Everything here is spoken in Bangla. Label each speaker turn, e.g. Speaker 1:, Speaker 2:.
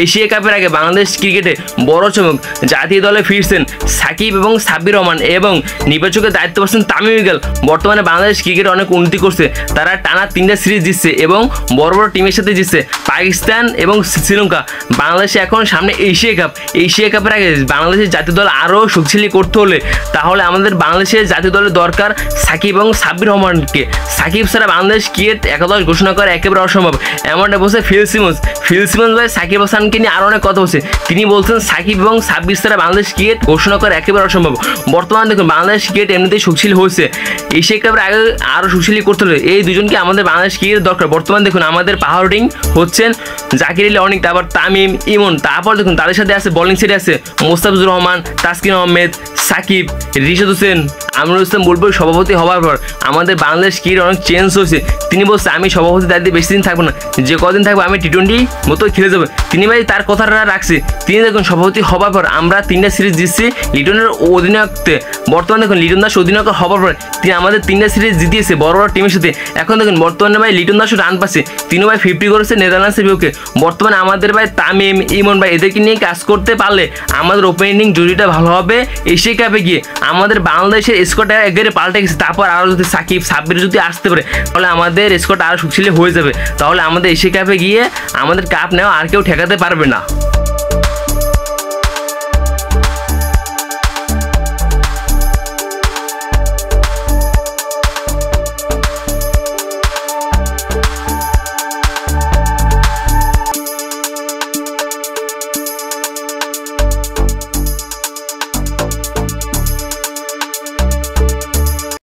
Speaker 1: এশিয়া কাপের আগে বাংলাদেশ ক্রিকেটে বড় চমক জাতীয় দলে ফিরছেন সাকিব এবং সাব্বির রহমান এবং নির্বাচকের দায়িত্ব পাচ্ছেন তামিম ইকবাল। বর্তমানে বাংলাদেশ ক্রিকেটে অনেক উন্নতি করছে, তারা টানা 3টা সিরিজ জিতছে এবং বড় বড় টিমের সাথে জিতছে, পাকিস্তান এবং শ্রীলঙ্কা। বাংলাদেশে এখন সামনে এশিয়া কাপের আগে বাংলাদেশের জাতীয় দল আরও শক্তিশালী করতে হলে তাহলে আমাদের বাংলাদেশের জাতীয় দলের দরকার সাকিব এবং সাব্বির রহমানকে। সাকিব ছাড়া বাংলাদেশ ক্রিকেট একাদশ ঘোষণা করা একেবারে অসম্ভব, এমনটা বলছে ফিল সিমন্স ভাই সাকিব হাসানকে নিয়ে আরও অনেক কথা বলছে। তিনি বলছেন সাকিব এবং সাব্বির ছাড়া বাংলাদেশ ক্রিকেট ঘোষণা করা একেবারে অসম্ভব। বর্তমানে দেখুন বাংলাদেশ ক্রিকেট এমনিতেই শক্তিশালী হয়েছে, এশিয়া কাপের আগে আরও শক্তিশালী করতে হলে এই দুজনকে আমাদের বাংলাদেশ ক্রিকেট দরকার। বর্তমানে দেখুন আমাদের পাওয়ার টিম হচ্ছেন জাকির আলী অনিক, তারপর তামিম, ইমন, তারপর দেখুন তাদের সাথে আছে বোলিং সাইডে আছে মোস্তাফিজুর রহমান, তাসকিন আহমেদ, সাকিব, রিশাদ হোসেন, আমিনুল ইসলাম বুলবুল সভাপতি হওয়ার পর আমাদের বাংলাদেশ ক্রিকেট অনেক চেঞ্জ হয়েছে। তিনি বলছে আমি সভাপতি দায়িত্বে বেশি দিন থাকবো না, যে কদিন থাকবো আমি টি-20 মতো খেলে যাবো। তিনি ভাই তার কথাটা রাখছে। তিনি দেখুন সভাপতি হওয়ার পর আমরা 3টা সিরিজ জিতছি লিটনের অধিনায়কত্বে। বর্তমানে দেখুন লিটন দাস অধিনায়ক হওয়ার পর তিনি আমাদের 3টা সিরিজ জিতিয়েছে বড় বড় টিমের সাথে। এখন দেখুন বর্তমানে ভাই লিটন দাসও রান পাচ্ছে, তিনি ভাই 50 করেছে নেদারল্যান্ডসের বিপক্ষে। বর্তমানে আমাদের ভাই তামিম, ইমন ভাই এদেরকে নিয়ে কাজ করতে পারলে আমাদের ওপেনিং জুটিটা ভালো হবে। এশিয়া কাপে গিয়ে আমাদের বাংলাদেশের স্কোরটা একবারে পাল্টে গেছে, তারপর আরও যদি সাকিব সাব্বির যদি আসতে পারে তাহলে আমাদের স্কোরটা আরও শক্তিশালী হয়ে যাবে। তাহলে আমাদের এশিয়া কাপে গিয়ে আমাদের কাপ নেওয়া আর কেউ ঠেকাতে পারবে না।